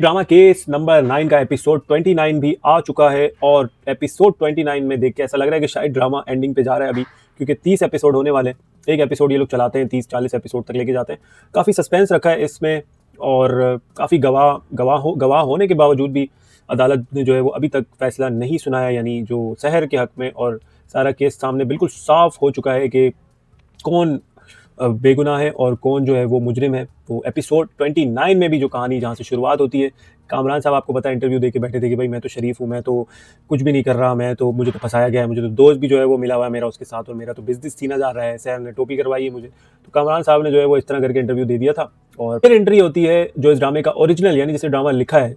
Drama case number 9 का episode 29 भी आ चुका है और एपिसोड 29 में देख के ऐसा लग रहा है कि शायद ड्रामा एंडिंग पे जा रहा है अभी, क्योंकि 30 एपिसोड होने वाले हैं। एक एपिसोड ये लोग चलाते हैं, 30-40 एपिसोड तक लेके जाते हैं। काफ़ी सस्पेंस रखा है इसमें और काफ़ी गवाह होने के बावजूद भी अदालत ने जो है वो अभी तक फैसला नहीं सुनाया, यानी जो शहर के हक में। और सारा केस सामने बिल्कुल साफ हो चुका है कि कौन बेगुनाह है और कौन जो है वो मुजरिम है। वो एपिसोड 29 में भी जो कहानी जहाँ से शुरुआत होती है, कामरान साहब आपको पता है इंटरव्यू दे के बैठे थे कि भाई मैं तो शरीफ हूँ, मैं तो कुछ भी नहीं कर रहा, मुझे तो फंसाया गया है, मुझे तो दोस्त भी जो है वो मिला हुआ है मेरा उसके साथ, और मेरा तो बिजनेस छीना जा रहा है, शहर ने टोपी करवाई है मुझे। तो कामरान साहब ने जो है वो इस तरह करके इंटरव्यू दे दिया था। और फिर एंट्री होती है जो इस ड्रामे का ओरिजिनल, यानी जिसे ड्रामा लिखा है,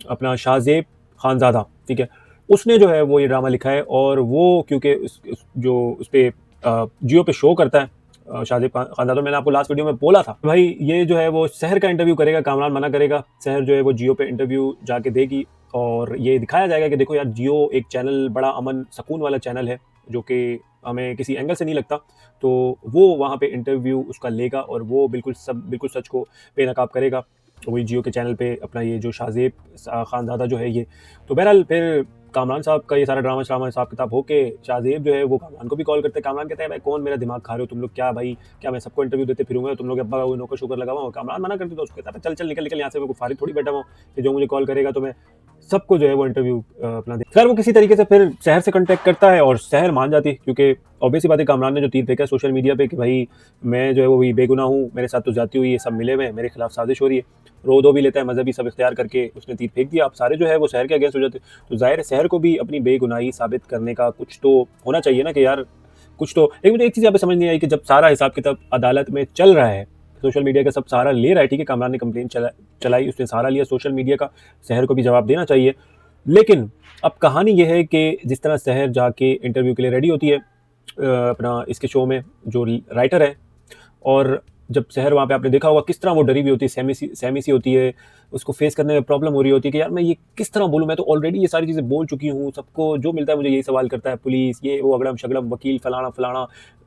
अपना शाहजेब खानजादा, ठीक है, उसने जो है वो ये ड्रामा लिखा है। और वो क्योंकि जो उस पर जियो पे शो करता है शाहजेब खानजादा, मैंने आपको लास्ट वीडियो में बोला था भाई ये जो है वो शहर का इंटरव्यू करेगा, कामरान मना करेगा, शहर जो है वो जियो पे इंटरव्यू जाके देगी और ये दिखाया जाएगा कि देखो यार जियो एक चैनल बड़ा अमन सुकून वाला चैनल है जो कि हमें किसी एंगल से नहीं लगता। तो वो वहाँ पे इंटरव्यू उसका लेगा और वो बिल्कुल सच को बेनकाब करेगा, वही जियो के चैनल पे अपना ये जो शाहजेब खानजादा जो है ये। तो बहरहाल फिर कामरान साहब का ये सारा ड्रामा श्रामा हिसाब किताब होके शाहजेब जो है वो कामरान को भी कॉल करते हैं। कामरान कहते हैं भाई कौन मेरा दिमाग खा रहे हो तुम लोग, क्या भाई क्या मैं सबको इंटरव्यू देते फिरूंगा, तुम लोग अब्बा वो नौकर शुगर लगा हुआ। कामरान मना करते तो उसको कहता है चल चल निकल निकल यहाँ से, मैं फारिग थोड़ी बैठा हुआ कि जो मुझे कॉल करेगा तो मैं सबको जो है वो इंटरव्यू अपना दे। खैर वो किसी तरीके से फिर शहर से कांटेक्ट करता है और शहर मान जाती है, क्योंकि ऑब्वियसली बात है कामरान ने जो तीर फेंका सोशल मीडिया पे कि भाई मैं जो है वो भी बेगुनाह हूँ, मेरे साथ तो जाती हुई ये सब मिले हुए, मेरे खिलाफ साजिश हो रही है, रो दो भी लेता है, मजहबी सब इख्तियार करके उसने तीर फेंक दिया। आप सारे जो है वो शहर के अगेंस्ट हो जाते। तो जाहिर है शहर को भी अपनी बेगुनाही साबित करने का कुछ तो होना चाहिए ना कि यार कुछ तो। लेकिन मुझे एक चीज़ यहाँ पे समझ नहीं आई कि जब सारा हिसाब किताब अदालत में चल रहा है, सोशल मीडिया का सब सहारा ले रहा है, ठीक है कामरान ने कंप्लेन चलाई, उसने सहारा लिया सोशल मीडिया का, शहर को भी जवाब देना चाहिए। लेकिन अब कहानी यह है कि जिस तरह शहर जाके इंटरव्यू के लिए रेडी होती है अपना इसके शो में जो राइटर है, और जब शहर वहाँ पे आपने देखा होगा किस तरह वो डरी हुई होती है, सहमी सी होती है, उसको फेस करने में प्रॉब्लम हो रही होती है कि यार मैं ये किस तरह बोलूँ, मैं तो ऑलरेडी ये सारी चीज़ें बोल चुकी हूँ, सबको जो मिलता है मुझे यही सवाल करता है, पुलिस ये वो अगड़म शगड़म वकील फलाना फलाना।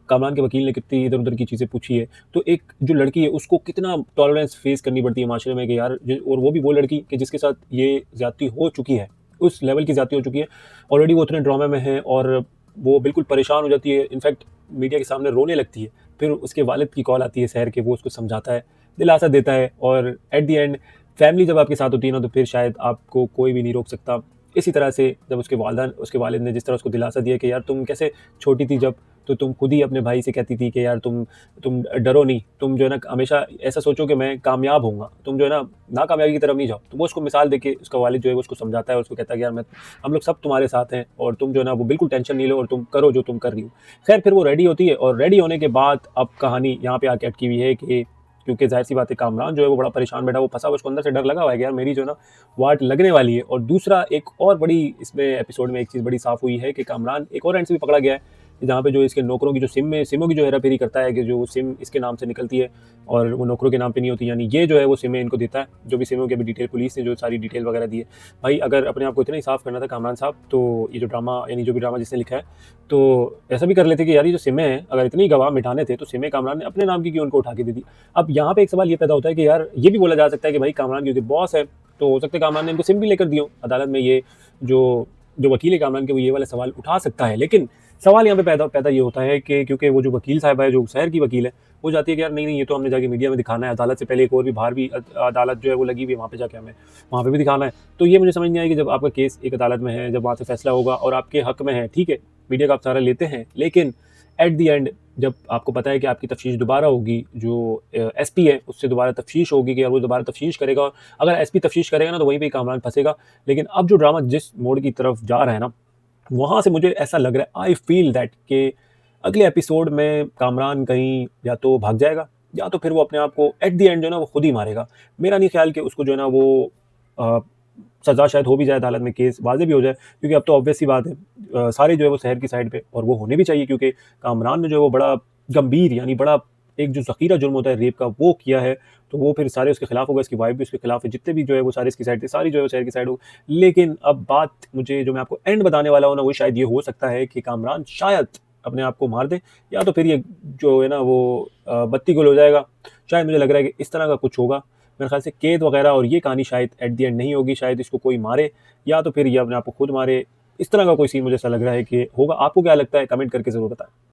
कामरान के वकील ने कितनी इधर उधर की चीज़ें पूछी है। तो एक जो लड़की है उसको कितना टॉलरेंस फेस करनी पड़ती है माशरे में कि यार और वो भी वो लड़की कि जिसके साथ ये ज्यादती हो चुकी है, उस लेवल की ज्यादती हो चुकी है, ऑलरेडी वो उतने ड्रामे में है और वो बिल्कुल परेशान हो जाती है, इनफैक्ट मीडिया के सामने रोने लगती है। फिर उसके वालिद की कॉल आती है शहर के, वो उसको समझाता है, दिलासा देता है, और एट द एंड फैमिली जब आपके साथ होती है ना तो फिर शायद आपको कोई भी नहीं रोक सकता। इसी तरह से जब उसके वालिद ने जिस तरह उसको दिलासा दिया कि यार तुम कैसे छोटी थी जब, तो तुम खुद ही अपने भाई से कहती थी कि यार तुम डरो नहीं, तुम जो है ना हमेशा ऐसा सोचो कि मैं कामयाब होऊंगा, तुम जो है ना नाकामयाबी की तरफ नहीं जाओ। तो वो उसको मिसाल देके उसका वालिद जो है वो उसको समझाता है और उसको कहता है कि यार हम लोग सब तुम्हारे साथ हैं और तुम जो है ना वो बिल्कुल टेंशन नहीं लो और तुम करो जो तुम कर रही हो। खैर फिर वो रेडी होती है और रेडी होने के बाद अब कहानी यहाँ पे आके अटकी हुई है कि क्योंकि जाहिर सी बात है कामरान जो है वो बड़ा परेशान बैठा, वो फंसा, उसको अंदर से डर लगा हुआ है कि यार मेरी जो है ना वाट लगने वाली है। और दूसरा एक और बड़ी इसमें एपिसोड में एक चीज़ बड़ी साफ हुई है कि कामरान एक और एंड से भी पकड़ा गया है, जहाँ पे जो इसके नौकरों की जो सिमों की जो हेराफेरी करता है कि जो सिम इसके नाम से निकलती है और वो नौकरों के नाम पे नहीं होती, यानी ये जो है वो सिमें इनको देता है, जो भी सिमों की अभी डिटेल पुलिस ने जो सारी डिटेल वगैरह दी है। भाई अगर अपने आप को इतना ही साफ करना था कामरान साहब, तो ये जो ड्रामा यानी जो भी ड्रामा जिसने लिखा है तो ऐसा भी कर लेते कि यार ये जो सिमें हैं अगर इतनी गवाह मिटाने थे तो सिमें कामरान ने अपने नाम की क्यों उनको उठा के दे दी। अब यहाँ पे एक सवाल ये पैदा होता है कि यार ये भी बोला जा सकता है कि भाई कामरान क्योंकि बॉस है तो हो सकता है कामरान ने इनको सिम भी लेकर दियो अदालत में, ये जो जो वकील है कामरान के वो ये वाला सवाल उठा सकता है। लेकिन सवाल यहाँ पे पैदा ये होता है कि क्योंकि वो जो वकील साहब है जो शहर की वकील है, वो जाती है कि यार नहीं ये तो हमने जाके मीडिया में दिखाना है, अदालत से पहले एक और भी बाहर भी अदालत जो है वो लगी हुई है, वहाँ पे जाके हमें वहाँ पे भी दिखाना है। तो ये मुझे समझ नहीं आया कि जब आपका केस एक अदालत में है, जब वहाँ से फैसला होगा और आपके हक में है, ठीक है मीडिया का आप सहारा लेते हैं, लेकिन एट द एंड जब आपको पता है कि आपकी तफ्तीश दोबारा होगी, जो एसपी है उससे दोबारा तफ्तीश होगी कि यार वो दोबारा तफ्तीश करेगा, और अगर एसपी तफ्तीश करेगा ना तो वहीं पे कामरान फंसेगा। लेकिन अब जो ड्रामा जिस मोड़ की तरफ जा रहा है ना, वहाँ से मुझे ऐसा लग रहा है, आई फील दैट कि अगले एपिसोड में कामरान कहीं या तो भाग जाएगा या तो फिर वो अपने आप को एट द एंड जो है ना वो खुद ही मारेगा। मेरा नहीं ख्याल कि उसको जो है ना वो अ, सज़ा शायद हो भी जाए अदालत में, केस वाज़े भी हो जाए, क्योंकि अब तो ऑब्वियस सी बात है सारे जो है वो शहर की साइड पे, और वो होने भी चाहिए क्योंकि कामरान ने जो है वो बड़ा गंभीर यानी बड़ा एक जो ज़ख़ीरा जुर्म होता है रेप का वो किया है। तो वो फिर सारे उसके खिलाफ होगा, इसकी वाइफ भी उसके खिलाफ है, जितने भी जो है वो सारे इसकी साइड थे, सारी जो है वो शहर की साइड हो। लेकिन अब बात मुझे जो मैं आपको एंड बताने वाला हूँ ना, वो शायद ये हो सकता है कि कामरान शायद अपने आप को मार दे, या तो फिर ये जो है ना वो बत्ती गुल हो जाएगा। शायद मुझे लग रहा है कि इस तरह का कुछ होगा। मेरे ख्याल से केद वगैरह और ये कहानी शायद एट द एंड नहीं होगी, शायद इसको कोई मारे या तो फिर ये अपने आप को खुद मारे। इस तरह का कोई सीन मुझे ऐसा लग रहा है कि होगा। आपको क्या लगता है, कमेंट करके ज़रूर बताएं।